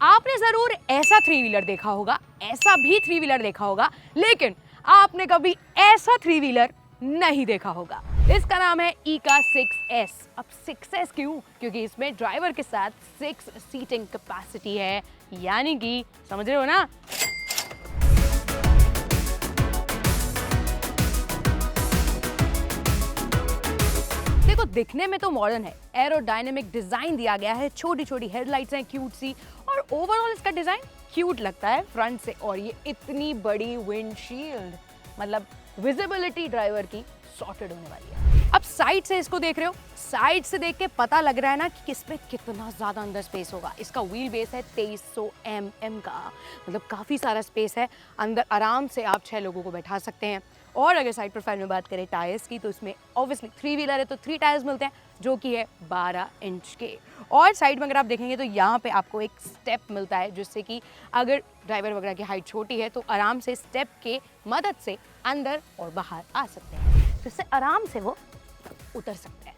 आपने जरूर ऐसा थ्री व्हीलर देखा होगा, ऐसा भी थ्री व्हीलर देखा होगा, लेकिन आपने कभी ऐसा थ्री व्हीलर नहीं देखा होगा। इसका नाम है ईका 6S। अब 6S क्यों? क्योंकि इसमें ड्राइवर के साथ 6 सीटिंग कैपेसिटी है, यानी कि समझ रहे हो ना। देखो दिखने में तो मॉडर्न है, एरोडायनेमिक डिजाइन दिया गया है, छोटी छोटी हेडलाइट्स हैं क्यूट सी, और ओवरऑल इसका डिजाइन क्यूट लगता है फ्रंट से। और ये इतनी बड़ी विंडशील्ड, मतलब विजिबिलिटी ड्राइवर की सॉर्टेड होने वाली है। अब साइड से इसको देख रहे हो, साइड से देख के पता लग रहा है ना कि इसमें कितना ज्यादा अंदर स्पेस होगा। इसका व्हील बेस है 2300 mm का, मतलब काफी सारा स्पेस है अंदर। आराम से आप 6 लोगों को बैठा सकते हैं। और अगर साइड प्रोफाइल में बात करें टायर्स की, तो इसमें ऑब्वियसली 3 व्हीलर है तो 3 टायर्स मिलते हैं, जो कि है 12 इंच के। और साइड में अगर आप देखेंगे तो यहाँ पे आपको एक स्टेप मिलता है, जिससे कि अगर ड्राइवर वगैरह की हाइट छोटी है तो आराम से स्टेप के मदद से अंदर और बाहर आ सकते हैं, जिससे आराम से वो उतर सकते हैं।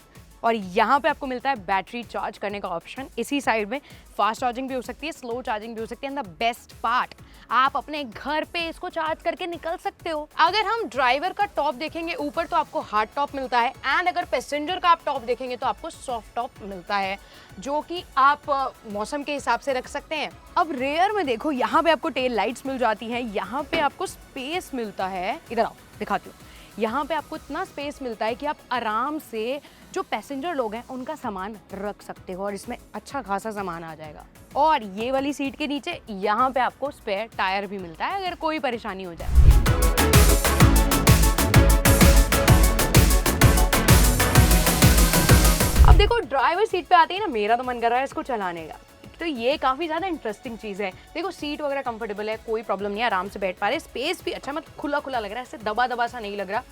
और यहाँ पे आपको मिलता है बैटरी चार्ज करने का ऑप्शन। इसी साइड में फास्ट चार्जिंग भी हो सकती है, स्लो चार्जिंग भी हो सकती है, एंड द बेस्ट पार्ट, आप अपने घर पे इसको चार्ज करके निकल सकते हो। अगर हम ड्राइवर का टॉप देखेंगे ऊपर तो आपको हार्ड टॉप मिलता है, एंड अगर पैसेंजर का आप टॉप देखेंगे तो आपको सॉफ्ट टॉप मिलता है, जो कि आप मौसम के हिसाब से रख सकते हैं। अब रेयर में देखो, यहाँ पे आपको टेल लाइट्स मिल जाती हैं, यहाँ पे आपको स्पेस मिलता है। इधर आओ दिखाती हूँ। यहाँ पे आपको इतना स्पेस मिलता है कि आप आराम से जो पैसेंजर लोग हैं उनका सामान रख सकते हो, और इसमें अच्छा खासा सामान आ जाएगा। और ये वाली सीट के नीचे यहाँ पे आपको स्पेयर टायर भी मिलता है अगर कोई परेशानी हो जाए। अब देखो ड्राइवर सीट पे आते ही ना मेरा तो मन कर रहा है इसको चलाने का। तो ये काफ़ी ज़्यादा इंटरेस्टिंग चीज़ है। देखो सीट वगैरह कंफर्टेबल है, कोई प्रॉब्लम नहीं है, आराम से बैठ पा रहे। स्पेस भी अच्छा, मतलब खुला खुला लग रहा है, ऐसे दबा दबा सा नहीं लग रहा।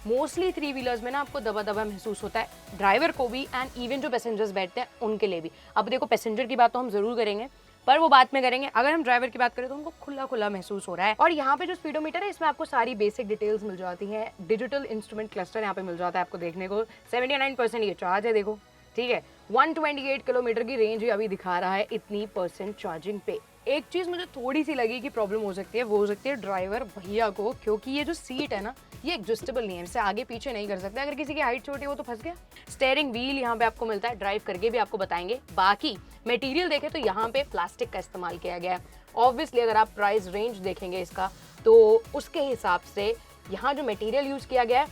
मोस्टली 3 व्हीलर्स में ना आपको दबा दबा महसूस होता है, ड्राइवर को भी एंड इवन जो पैसेंजर्स बैठते हैं उनके लिए भी। अब देखो पैसेंजर की बात तो हम जरूर करेंगे, पर वो बात में करेंगे। अगर हम ड्राइवर की बात करें तो उनको खुला खुला महसूस हो रहा है। और यहाँ पे जो स्पीडोमीटर है इसमें आपको सारी बेसिक डिटेल्स मिल जाती हैं। डिजिटल इंस्ट्रूमेंट क्लस्टर यहाँ पे मिल जाता है आपको देखने को। 79% ये चार्ज है, देखो ठीक है। 128 किलोमीटर की रेंज अभी दिखा रहा है इतनी % चार्जिंग पे। एक चीज़ मुझे थोड़ी सी लगी कि प्रॉब्लम हो सकती है, वो हो सकती है ड्राइवर भैया को, क्योंकि ये जो सीट है ना ये एडजस्टेबल नहीं है, इसे आगे पीछे नहीं कर सकते। अगर किसी की हाइट छोटी हो तो फंस गया। स्टीयरिंग व्हील यहाँ पे आपको मिलता है, ड्राइव करके भी आपको बताएंगे। बाकी मटेरियल देखें तो यहाँ पे प्लास्टिक का इस्तेमाल किया गया है। ऑब्वियसली अगर आप प्राइस रेंज देखेंगे इसका तो उसके हिसाब से यहाँ जो मटेरियल यूज़ किया गया है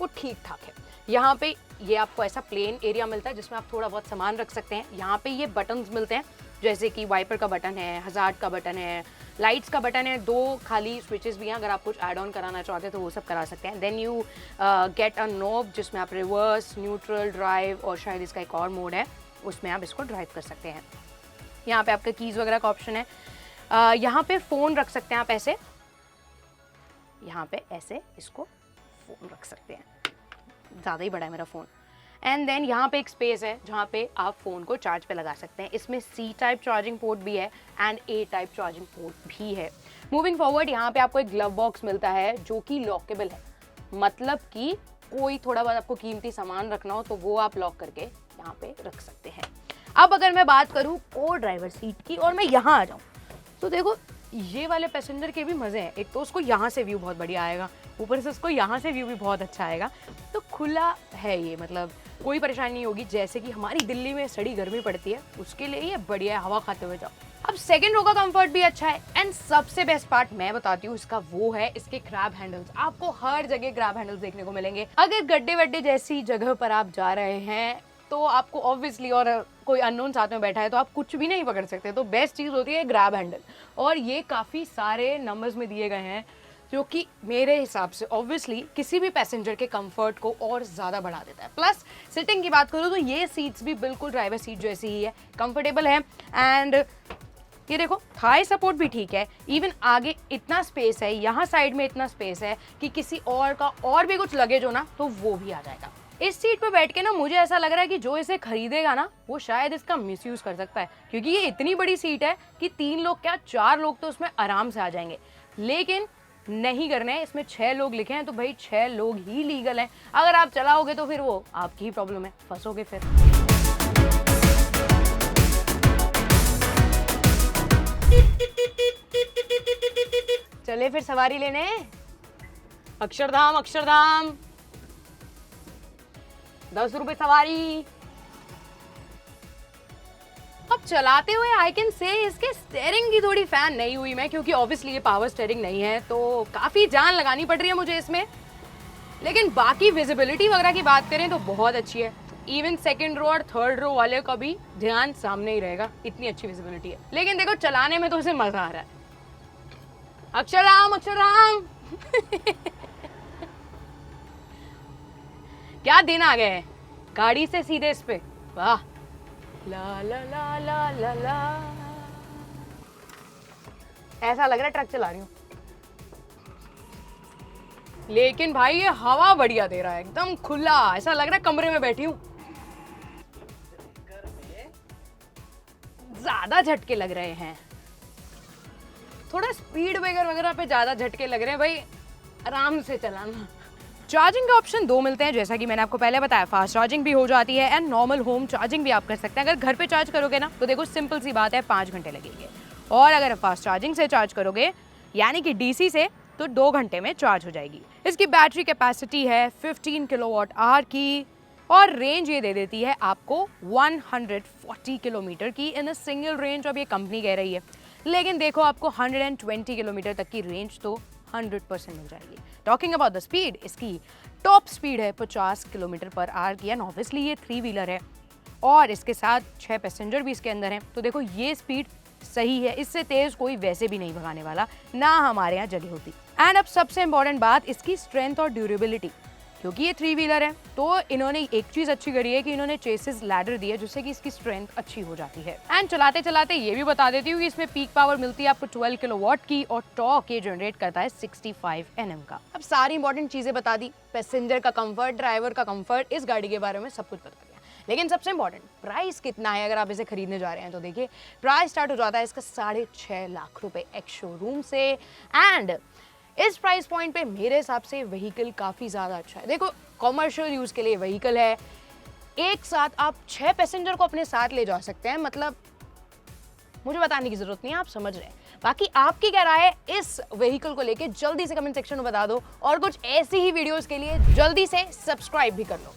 वो ठीक ठाक है। यहाँ पे ये आपको ऐसा प्लेन एरिया मिलता है जिसमें आप थोड़ा बहुत सामान रख सकते हैं। यहाँ पे ये बटन्स मिलते हैं, जैसे कि वाइपर का बटन है, हजार्ड का बटन है, लाइट्स का बटन है, 2 खाली स्विचेस भी हैं। अगर आप कुछ ऐड ऑन कराना चाहते हैं तो वो सब करा सकते हैं। Then you get a knob जिसमें आप रिवर्स, न्यूट्रल, ड्राइव और शायद इसका एक और मोड है, उसमें आप इसको ड्राइव कर सकते हैं। यहाँ पे आपका कीज़ वगैरह का ऑप्शन है। यहाँ पे फ़ोन रख सकते हैं आप ऐसे, यहाँ पे ऐसे इसको फ़ोन रख सकते हैं। ज़्यादा ही बड़ा है मेरा फ़ोन। एंड देन यहाँ पे एक स्पेस है जहाँ पे आप फ़ोन को चार्ज पे लगा सकते हैं। इसमें C टाइप चार्जिंग पोर्ट भी है and A type charging port भी है। मूविंग फॉरवर्ड यहाँ पे आपको एक ग्लव बॉक्स मिलता है जो कि लॉकेबल है, मतलब कि कोई थोड़ा बहुत आपको कीमती सामान रखना हो तो वो आप लॉक करके यहाँ पे रख सकते हैं। अब अगर मैं बात करूँ को ड्राइवर सीट की और मैं यहाँ आ जाऊँ तो देखो ये वाले पैसेंजर के भी मज़े हैं। एक तो उसको यहाँ से व्यू बहुत बढ़िया आएगा, ऊपर से उसको यहाँ से व्यू भी बहुत अच्छा आएगा। तो खुला है ये, मतलब कोई परेशानी नहीं होगी। जैसे कि हमारी दिल्ली में सड़ी गर्मी पड़ती है उसके लिए ये बढ़िया है, हवा खाते हुए जाओ। अब सेकंड रो का कंफर्ट भी अच्छा है एंड सबसे बेस्ट पार्ट मैं बताती हूँ इसका, वो है इसके ग्रैब हैंडल्स। आपको हर जगह ग्रैब हैंडल्स देखने को मिलेंगे। अगर गड्ढे वड्ढे जैसी जगह पर आप जा रहे हैं तो आपको ऑब्वियसली, और कोई अननोन साथ में बैठा है तो आप कुछ भी नहीं पकड़ सकते, तो बेस्ट चीज़ होती है ग्रैब हैंडल। और ये काफ़ी सारे नंबर्स में दिए गए हैं, जो कि मेरे हिसाब से ऑब्वियसली किसी भी पैसेंजर के कंफर्ट को और ज़्यादा बढ़ा देता है। प्लस सिटिंग की बात करूँ तो ये सीट्स भी बिल्कुल ड्राइवर सीट जैसी ही है, कंफर्टेबल है। एंड ये देखो थाई सपोर्ट भी ठीक है। इवन आगे इतना स्पेस है, यहाँ साइड में इतना स्पेस है कि किसी और का और भी कुछ लगेज हो ना तो वो भी आ जाएगा। इस सीट पे बैठ के ना मुझे ऐसा लग रहा है कि जो इसे खरीदेगा ना वो शायद इसका मिसयूज कर सकता है, क्योंकि ये इतनी बड़ी सीट है कि 3 लोग क्या 4 लोग तो उसमें आराम से आ जाएंगे। लेकिन नहीं करने हैं, इसमें 6 लोग लिखे हैं तो भाई 6 लोग ही लीगल हैं। अगर आप चलाओगे तो फिर वो आपकी ही प्रॉब्लम है, फंसोगे फिर। चले फिर सवारी लेने। अक्षरधाम अक्षरधाम, 10 रुपए सवारी। अब चलाते हुए आई कैन से इसके स्टीयरिंग की थोड़ी फैन नहीं हुई मैं, क्योंकि ऑब्वियसली ये पावर स्टीयरिंग नहीं है तो काफी जान लगानी पड़ रही है मुझे इसमें। लेकिन बाकी विजिबिलिटी वगैरह की बात करें तो बहुत अच्छी है। इवन सेकंड रो और थर्ड रो वाले का भी ध्यान सामने ही रहेगा, इतनी अच्छी विजिबिलिटी है। लेकिन देखो चलाने में तो उसे मजा आ रहा है। अक्षरधाम अक्षरधाम क्या दिन आ गए हैं, गाड़ी से सीधे इस पे, वाह। ला ला ला ला ला ला, ऐसा लग रहा है ट्रक चला रही हूँ। लेकिन भाई ये हवा बढ़िया दे रहा है, एकदम खुला, ऐसा लग रहा है कमरे में बैठी हूँ। ज्यादा झटके लग रहे हैं, थोड़ा स्पीड ब्रेकर वगैरह पे ज्यादा झटके लग रहे हैं भाई, आराम से चलाना। चार्जिंग का ऑप्शन 2 मिलते हैं, जैसा कि मैंने आपको पहले बताया, फास्ट चार्जिंग भी हो जाती है एंड नॉर्मल होम चार्जिंग भी आप कर सकते हैं। अगर घर पे चार्ज करोगे ना तो देखो सिंपल सी बात है 5 घंटे लगेंगे, और अगर फास्ट चार्जिंग से चार्ज करोगे यानी कि डीसी से तो 2 घंटे में चार्ज हो जाएगी। इसकी बैटरी कैपेसिटी है 15 किलोवाट आवर की, और रेंज ये दे देती है आपको 140 किलोमीटर की इन अ सिंगल रेंज। अब ये कंपनी कह रही है, लेकिन देखो आपको 120 किलोमीटर तक की रेंज तो 100% मिल जाएगी। टॉकिंग अबाउट द स्पीड, इसकी टॉप स्पीड है 50 किलोमीटर पर आवर की, एंड ऑब्वियसली ये 3 व्हीलर है और इसके साथ 6 पैसेंजर भी इसके अंदर हैं। तो देखो ये स्पीड सही है, इससे तेज कोई वैसे भी नहीं भगाने वाला, ना हमारे यहाँ जगह होती। एंड अब सबसे इंपॉर्टेंट बात, इसकी स्ट्रेंथ और ड्यूरेबिलिटी, क्योंकि ये 3 व्हीलर है तो इन्होंने एक चीज अच्छी करी है कि इन्होंने चेसिस लैडर दिया जिससे कि इसकी स्ट्रेंथ अच्छी हो जाती है। एंड चलाते चलाते ये भी बता देती हूँ कि इसमें पीक पावर मिलती है आपको 12 किलोवाट की, और टॉर्क ये जनरेट करता है 65 Nm का। अब सारी इंपॉर्टेंट चीजें बता दी, पैसेंजर का कंफर्ट, ड्राइवर का कंफर्ट, इस गाड़ी के बारे में सब कुछ बता दिया। लेकिन सबसे इंपॉर्टेंट प्राइस कितना है अगर आप इसे खरीदने जा रहे हैं तो देखिए प्राइस स्टार्ट हो जाता है इसका 6.5 लाख रुपए एक्स शोरूम से। एंड इस प्राइस पॉइंट पे मेरे हिसाब से व्हीकल काफ़ी ज़्यादा अच्छा है। देखो कॉमर्शियल यूज़ के लिए व्हीकल है, एक साथ आप 6 पैसेंजर को अपने साथ ले जा सकते हैं, मतलब मुझे बताने की ज़रूरत नहीं है, आप समझ रहे हैं। बाकी आपकी क्या राय है इस व्हीकल को लेके, जल्दी से कमेंट सेक्शन में बता दो, और कुछ ऐसी ही वीडियोज़ के लिए जल्दी से सब्सक्राइब भी कर लो।